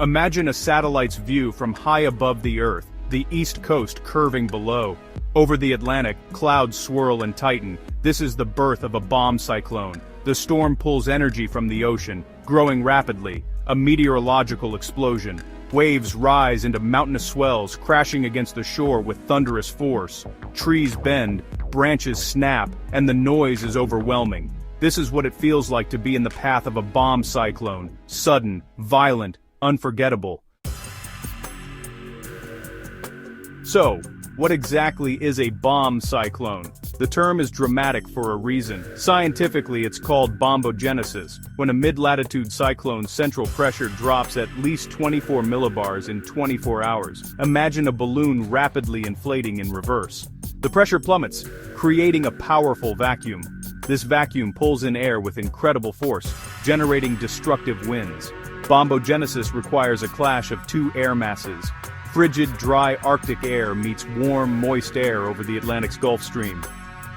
Imagine a satellite's view from high above the Earth, the east coast curving below. Over the Atlantic, clouds swirl and tighten. This is the birth of a bomb cyclone. The storm pulls energy from the ocean, growing rapidly, a meteorological explosion. Waves rise into mountainous swells, crashing against the shore with thunderous force. Trees bend, branches snap, and the noise is overwhelming. This is what it feels like to be in the path of a bomb cyclone: sudden, violent, unforgettable. So, what exactly is a bomb cyclone? The term is dramatic for a reason. Scientifically, it's called bombogenesis, when a mid-latitude cyclone's central pressure drops at least 24 millibars in 24 hours. Imagine a balloon rapidly inflating in reverse. The pressure plummets, creating a powerful vacuum. This vacuum pulls in air with incredible force, generating destructive winds. Bombogenesis requires a clash of two air masses. Frigid, dry Arctic air meets warm, moist air over the Atlantic's Gulf Stream.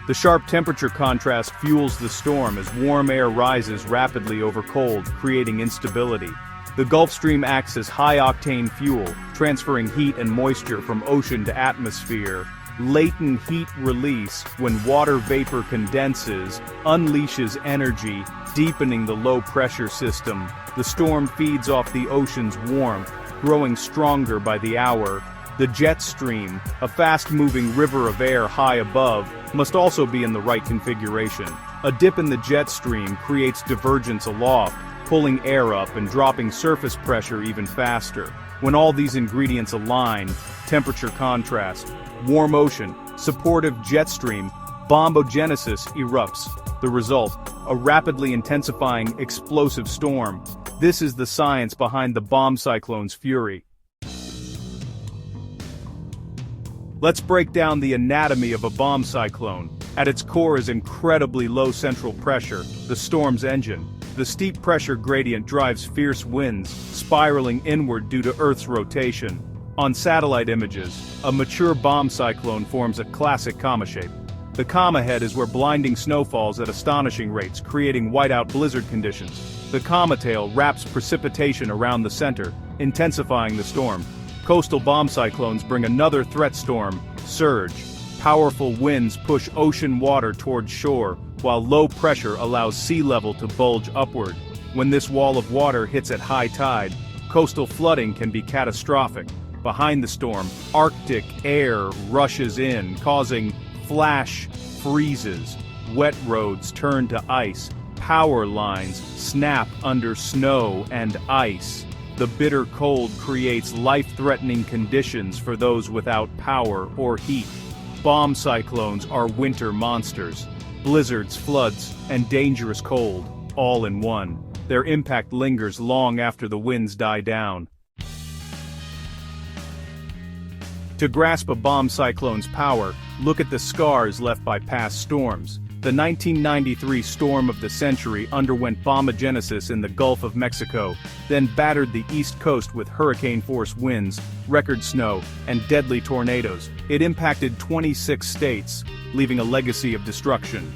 The sharp temperature contrast fuels the storm as warm air rises rapidly over cold, creating instability. The Gulf Stream acts as high-octane fuel, transferring heat and moisture from ocean to atmosphere. Latent heat release, when water vapor condenses, unleashes energy, deepening the low-pressure system. The storm feeds off the ocean's warmth, growing stronger by the hour. The jet stream, a fast-moving river of air high above, must also be in the right configuration. A dip in the jet stream creates divergence aloft, pulling air up and dropping surface pressure even faster. When all these ingredients align, temperature contrast, warm ocean, supportive jet stream, bombogenesis erupts. The result, a rapidly intensifying, explosive storm. This is the science behind the bomb cyclone's fury. Let's break down the anatomy of a bomb cyclone. At its core is incredibly low central pressure, the storm's engine. The steep pressure gradient drives fierce winds, spiraling inward due to Earth's rotation. On satellite images, a mature bomb cyclone forms a classic comma shape. The comma head is where blinding snow falls at astonishing rates, creating whiteout blizzard conditions. The comma tail wraps precipitation around the center, intensifying the storm. Coastal bomb cyclones bring another threat storm, surge. Powerful winds push ocean water towards shore, while low pressure allows sea level to bulge upward. When this wall of water hits at high tide, coastal flooding can be catastrophic. Behind the storm, Arctic air rushes in, causing flash freezes. Wet roads turn to ice. Power lines snap under snow and ice. The bitter cold creates life-threatening conditions for those without power or heat. Bomb cyclones are winter monsters. Blizzards, floods, and dangerous cold, all in one. Their impact lingers long after the winds die down. To grasp a bomb cyclone's power, look at the scars left by past storms. The 1993 storm of the century underwent bombogenesis in the Gulf of Mexico, then battered the East Coast with hurricane-force winds, record snow, and deadly tornadoes. It impacted 26 states, leaving a legacy of destruction.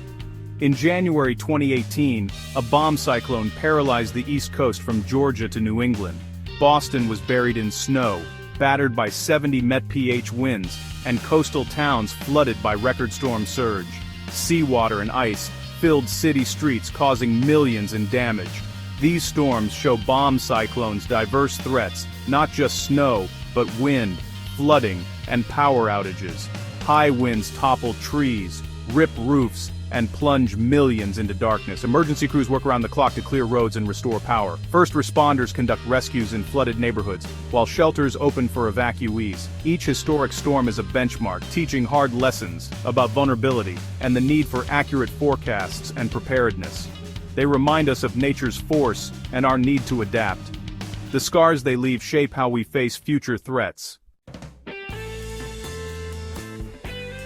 In January 2018, a bomb cyclone paralyzed the East Coast from Georgia to New England. Boston was buried in snow, battered by 70 mph winds, and coastal towns flooded by record storm surge. Seawater and ice filled city streets, causing millions in damage. These storms show bomb cyclones' diverse threats, not just snow, but wind, flooding, and power outages. High winds topple trees, rip roofs, and plunge millions into darkness. Emergency crews work around the clock to clear roads and restore power. First responders conduct rescues in flooded neighborhoods, while shelters open for evacuees. Each historic storm is a benchmark, teaching hard lessons about vulnerability and the need for accurate forecasts and preparedness. They remind us of nature's force and our need to adapt. The scars they leave shape how we face future threats.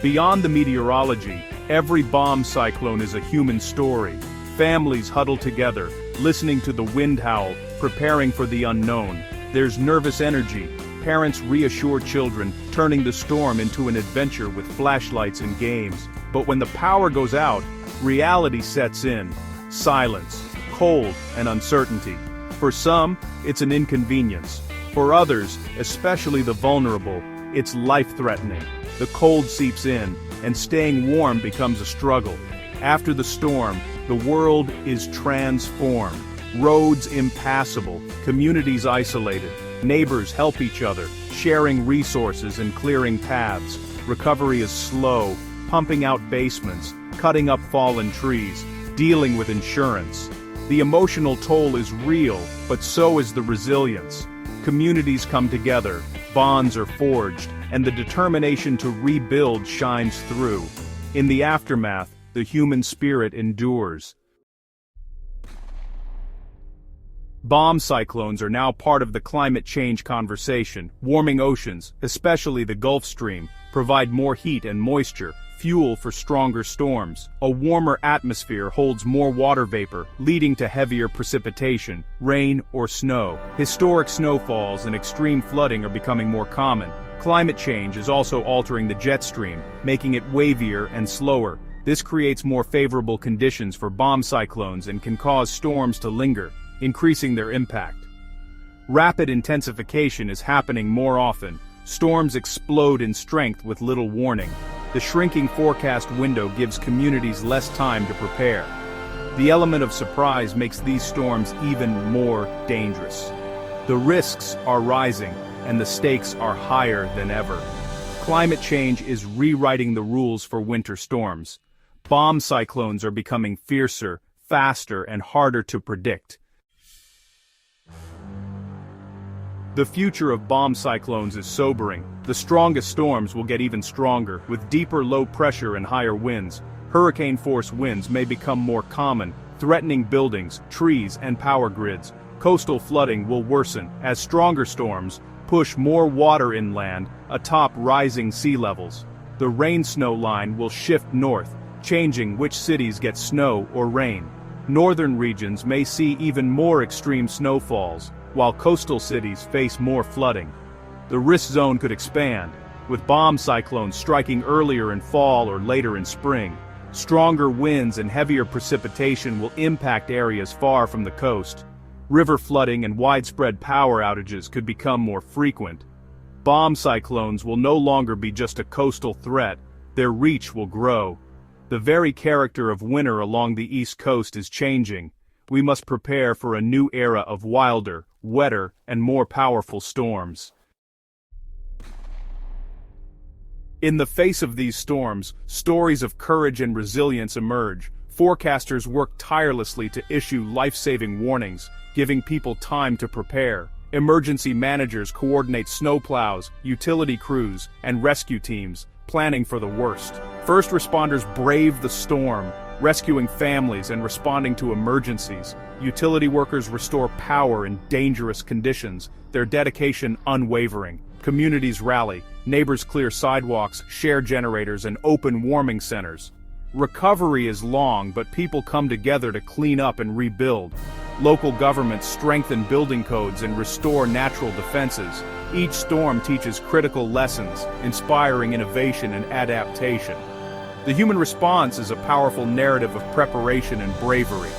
Beyond the meteorology, every bomb cyclone is a human story. Families huddle together, listening to the wind howl, preparing for the unknown. There's nervous energy. Parents reassure children, turning the storm into an adventure with flashlights and games. But when the power goes out, reality sets in. Silence, cold, and uncertainty. For some, it's an inconvenience. For others, especially the vulnerable, it's life-threatening. The cold seeps in, and staying warm becomes a struggle. After the storm, the world is transformed. Roads impassable, communities isolated, neighbors help each other, sharing resources and clearing paths. Recovery is slow, pumping out basements, cutting up fallen trees, dealing with insurance. The emotional toll is real, but so is the resilience. Communities come together, bonds are forged, and the determination to rebuild shines through. In the aftermath, the human spirit endures. Bomb cyclones are now part of the climate change conversation. Warming oceans, especially the Gulf Stream, provide more heat and moisture, fuel for stronger storms. A warmer atmosphere holds more water vapor, leading to heavier precipitation, rain or snow. Historic snowfalls and extreme flooding are becoming more common. Climate change is also altering the jet stream, making it wavier and slower. This creates more favorable conditions for bomb cyclones and can cause storms to linger, increasing their impact. Rapid intensification is happening more often. Storms explode in strength with little warning. The shrinking forecast window gives communities less time to prepare. The element of surprise makes these storms even more dangerous. The risks are rising, and the stakes are higher than ever. Climate change is rewriting the rules for winter storms. Bomb cyclones are becoming fiercer, faster, and harder to predict. The future of bomb cyclones is sobering. The strongest storms will get even stronger, with deeper low pressure and higher winds. Hurricane-force winds may become more common, threatening buildings, trees, and power grids. Coastal flooding will worsen, as stronger storms push more water inland, atop rising sea levels. The rain-snow line will shift north, changing which cities get snow or rain. Northern regions may see even more extreme snowfalls, while coastal cities face more flooding. The risk zone could expand, with bomb cyclones striking earlier in fall or later in spring. Stronger winds and heavier precipitation will impact areas far from the coast. River flooding and widespread power outages could become more frequent. Bomb cyclones will no longer be just a coastal threat, their reach will grow. The very character of winter along the East Coast is changing. We must prepare for a new era of wilder, wetter, and more powerful storms. In the face of these storms, stories of courage and resilience emerge. Forecasters work tirelessly to issue life-saving warnings, giving people time to prepare. Emergency managers coordinate snowplows, utility crews, and rescue teams, planning for the worst. First responders brave the storm, rescuing families and responding to emergencies. Utility workers restore power in dangerous conditions, their dedication unwavering. Communities rally, neighbors clear sidewalks, share generators, and open warming centers. Recovery is long, but people come together to clean up and rebuild. Local governments strengthen building codes and restore natural defenses. Each storm teaches critical lessons, inspiring innovation and adaptation. The human response is a powerful narrative of preparation and bravery.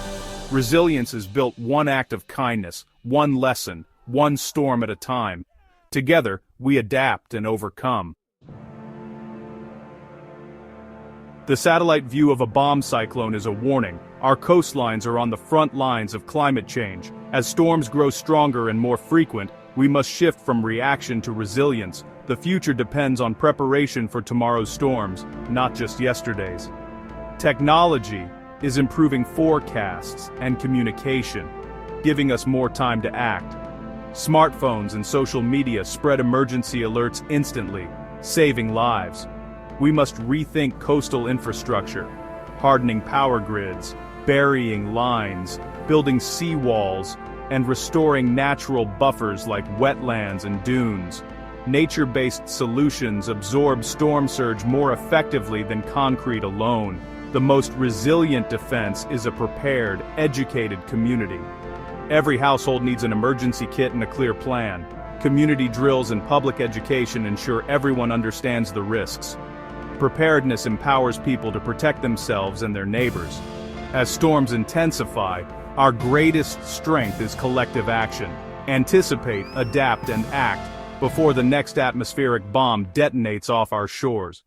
Resilience is built one act of kindness, one lesson, one storm at a time. Together, we adapt and overcome. The satellite view of a bomb cyclone is a warning. Our coastlines are on the front lines of climate change. As storms grow stronger and more frequent, we must shift from reaction to resilience. The future depends on preparation for tomorrow's storms, not just yesterday's. Technology is improving forecasts and communication, giving us more time to act. Smartphones and social media spread emergency alerts instantly, saving lives. We must rethink coastal infrastructure, hardening power grids, burying lines, building seawalls, and restoring natural buffers like wetlands and dunes. Nature-based solutions absorb storm surge more effectively than concrete alone. The most resilient defense is a prepared, educated community. Every household needs an emergency kit and a clear plan. Community drills and public education ensure everyone understands the risks. Preparedness empowers people to protect themselves and their neighbors. As storms intensify, our greatest strength is collective action. Anticipate, adapt and act before the next atmospheric bomb detonates off our shores.